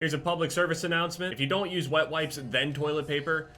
Here's a public service announcement. If you don't use wet wipes, then toilet paper,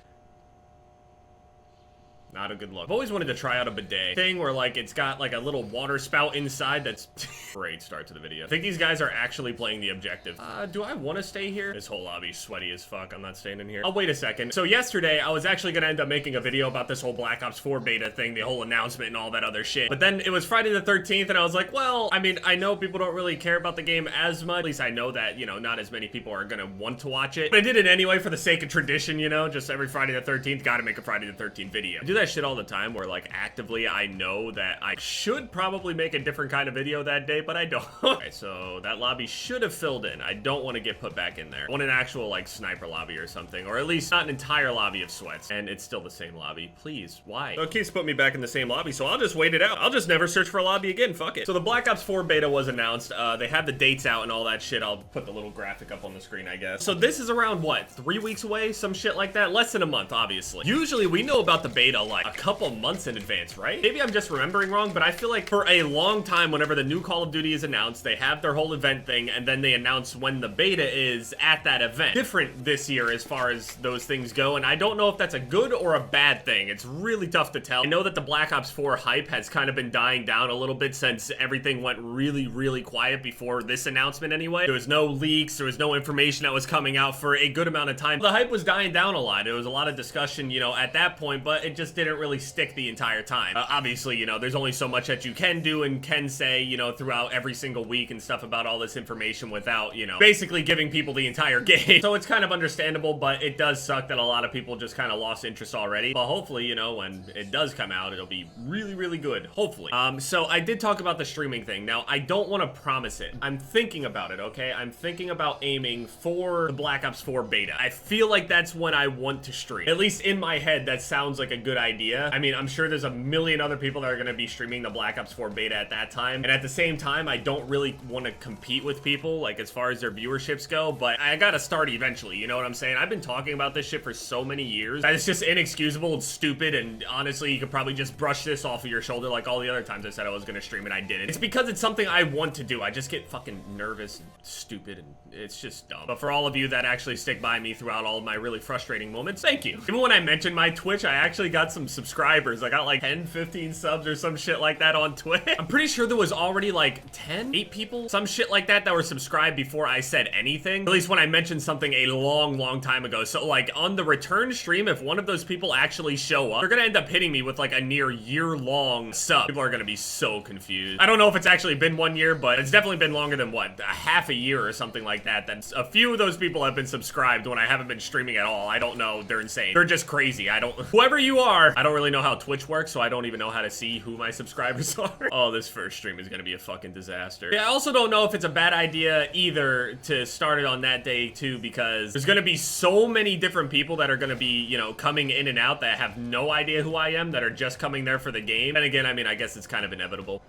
not a good look. I've always wanted to try out a bidet thing where like it's got like a little water spout inside. That's great start to the video. I think these guys are actually playing the objective. Do I want to stay here? This whole lobby's sweaty as fuck. I'm not staying in here. Oh, wait a second. So yesterday I was actually gonna end up making a video about this whole Black Ops 4 beta thing, the whole announcement and all that other shit. But then it was Friday the 13th and I was like, well, I mean, I know people don't really care about the game as much. At least I know that, you know, not as many people are gonna want to watch it. But I did it anyway for the sake of tradition, you know, just every Friday the 13th, gotta make a Friday the 13th video. I do that shit all the time where like actively I know that I should probably make a different kind of video that day, but I don't. Okay, so that lobby should have filled in. I don't want to get put back in there. I want an actual like sniper lobby or something, or at least not an entire lobby of sweats. And it's still the same lobby. Please, why? So it keeps putting me back in the same lobby, so I'll just wait it out. I'll just never search for a lobby again, fuck it. So the Black Ops 4 beta was announced. They have the dates out and all that shit. I'll put the little graphic up on the screen, I guess. So this is around what, 3 weeks away? Some shit like that? Less than a month, obviously. Usually we know about the beta like a couple months in advance, right? Maybe I'm just remembering wrong, but I feel like for a long time, whenever the new Call of Duty is announced, they have their whole event thing, and then they announce when the beta is at that event. Different this year as far as those things go, and I don't know if that's a good or a bad thing. It's really tough to tell. I know that the Black Ops 4 hype has kind of been dying down a little bit since everything went really, really quiet before this announcement anyway. There was no leaks, there was no information that was coming out for a good amount of time. The hype was dying down a lot. There was a lot of discussion, you know, at that point, but it just didn't really stick the entire time. Obviously, you know, there's only so much that you can do and can say, you know, throughout every single week and stuff about all this information without, you know, basically giving people the entire game. So it's kind of understandable, but it does suck that a lot of people just kind of lost interest already. But hopefully, you know, when it does come out, it'll be really, really good. Hopefully. So I did talk about the streaming thing. Now, I don't want to promise it. I'm thinking about it, okay? I'm thinking about aiming for the Black Ops 4 beta. I feel like that's when I want to stream. At least in my head, that sounds like a good idea. I mean, I'm sure there's a million other people that are going to be streaming the Black Ops 4 beta at that time. And at the same time, I don't really want to compete with people, like, as far as their viewerships go, but I gotta start eventually, you know what I'm saying? I've been talking about this shit for so many years that it's just inexcusable and stupid, and honestly, you could probably just brush this off of your shoulder like all the other times I said I was gonna stream and I didn't. It's because it's something I want to do. I just get fucking nervous and stupid, and it's just dumb. But for all of you that actually stick by me throughout all of my really frustrating moments, thank you. Even when I mentioned my Twitch, I actually got some subscribers. I got like 10, 15 subs or some shit like that on Twitch. I'm pretty sure there was already like 8 people, some shit like that were subscribed before I said anything. At least when I mentioned something a long time ago. So like on the return stream, if one of those people actually show up, they're gonna end up hitting me with like a near year-long sub. People are gonna be so confused. I don't know if it's actually been 1 year, but it's definitely been longer than what, a half a year or something like that. That's a few of those people have been subscribed when I haven't been streaming at all. I don't know. They're insane. They're just crazy. Whoever you are, I don't really know how Twitch works, so I don't even know how to see who my subscribers are. Oh, this first stream is gonna be a fucking disaster. Yeah, I also don't know if it's a bad idea either to start it on that day too, because there's gonna be so many different people that are gonna be, you know, coming in and out that have no idea who I am, that are just coming there for the game. And again, I mean, I guess it's kind of inevitable.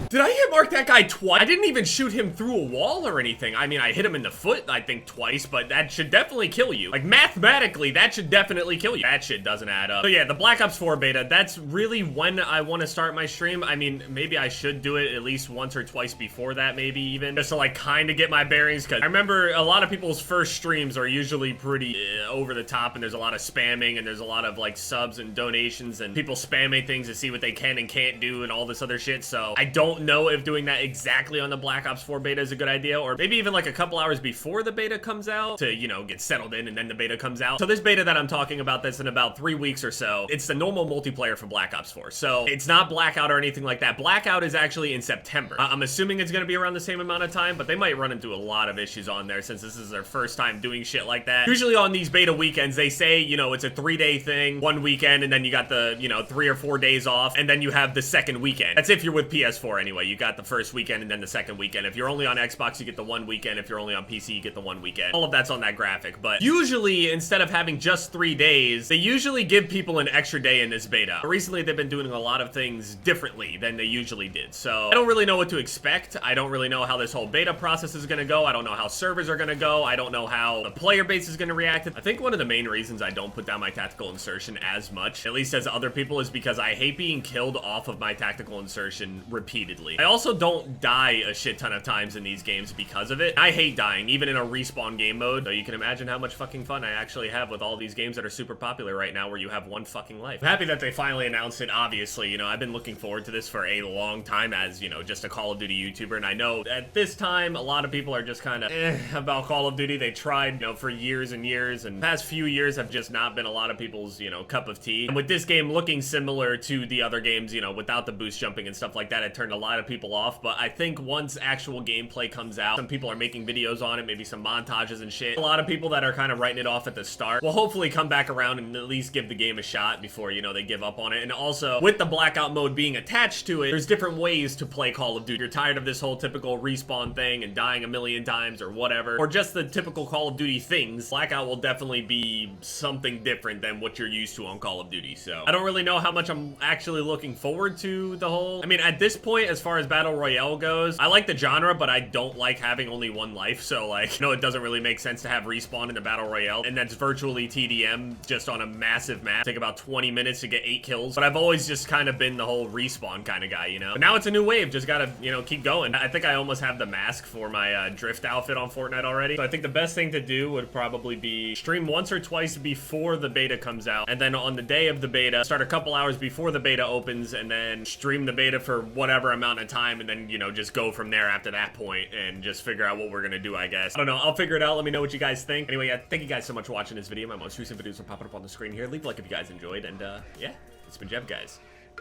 Did I hit mark that guy twice? I didn't even shoot him through a wall or anything. I mean, I hit him in the foot, I think, twice, but that should definitely kill you. Like, mathematically, that should definitely kill you. That shit doesn't add up. So yeah, the Black Ops 4 beta, that's really when I want to start my stream. I mean, maybe I should do it at least once or twice before that, maybe even, just to like kind of get my bearings, because I remember a lot of people's first streams are usually pretty over the top, and there's a lot of spamming, and there's a lot of like subs and donations, and people spamming things to see what they can and can't do, and all this other shit. So I don't know if doing that exactly on the Black Ops 4 beta is a good idea, or maybe even like a couple hours before the beta comes out to, you know, get settled in and then the beta comes out. So this beta that I'm talking about, that's in about 3 weeks or so, it's the normal multiplayer for Black Ops 4. So it's not Blackout or anything like that. Blackout is actually in September. I'm assuming it's going to be around the same amount of time, but they might run into a lot of issues on there since this is their first time doing shit like that. Usually on these beta weekends, they say, you know, it's a 3-day thing, one weekend, and then you got the, you know, 3 or 4 days off, and then you have the second weekend. That's if you're with PS4 anyway. anyway. You got the first weekend and then the second weekend. If you're only on Xbox, you get the one weekend. If you're only on PC, you get the one weekend. All of that's on that graphic. But usually, instead of having just 3 days, they usually give people an extra day in this beta. But recently, they've been doing a lot of things differently than they usually did. So I don't really know what to expect. I don't really know how this whole beta process is gonna go. I don't know how servers are gonna go. I don't know how the player base is gonna react. I think one of the main reasons I don't put down my tactical insertion as much, at least as other people, is because I hate being killed off of my tactical insertion repeatedly. I also don't die a shit ton of times in these games because of it. I hate dying, even in a respawn game mode. So you can imagine how much fucking fun I actually have with all these games that are super popular right now where you have one fucking life. I'm happy that they finally announced it, obviously. You know, I've been looking forward to this for a long time as, you know, just a Call of Duty YouTuber, and I know at this time, a lot of people are just kind of about Call of Duty. They tried, you know, for years and years, and the past few years have just not been a lot of people's, you know, cup of tea. And with this game looking similar to the other games, you know, without the boost jumping and stuff like that, it turned a lot of people off. But I think once actual gameplay comes out, some people are making videos on it, maybe some montages and shit. A lot of people that are kind of writing it off at the start will hopefully come back around and at least give the game a shot before, you know, they give up on it. And also, with the blackout mode being attached to it, there's different ways to play Call of Duty. You're tired of this whole typical respawn thing and dying a million times or whatever, or just the typical Call of Duty things. Blackout will definitely be something different than what you're used to on Call of Duty. So I don't really know how much I'm actually looking forward to the whole, I mean, at this point, as far as Battle Royale goes, I like the genre, but I don't like having only one life. So like, you know, it doesn't really make sense to have respawn in the Battle Royale, and that's virtually TDM just on a massive map. Take about 20 minutes to get 8 kills, but I've always just kind of been the whole respawn kind of guy, you know? But now it's a new wave, just gotta, you know, keep going. I think I almost have the mask for my drift outfit on Fortnite already. So I think the best thing to do would probably be stream once or twice before the beta comes out, and then on the day of the beta, start a couple hours before the beta opens, and then stream the beta for whatever amount of time, and then, you know, just go from there after that point and just figure out what we're gonna do, I guess. I don't know, I'll figure it out. Let me know what you guys think. Anyway, yeah, thank you guys so much for watching this video. My most recent videos are popping up on the screen here. Leave a like if you guys enjoyed, and yeah, it's been Jev, guys.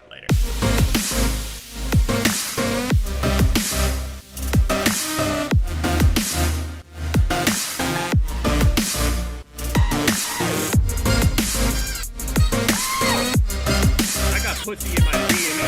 Later. Pussy in my DM.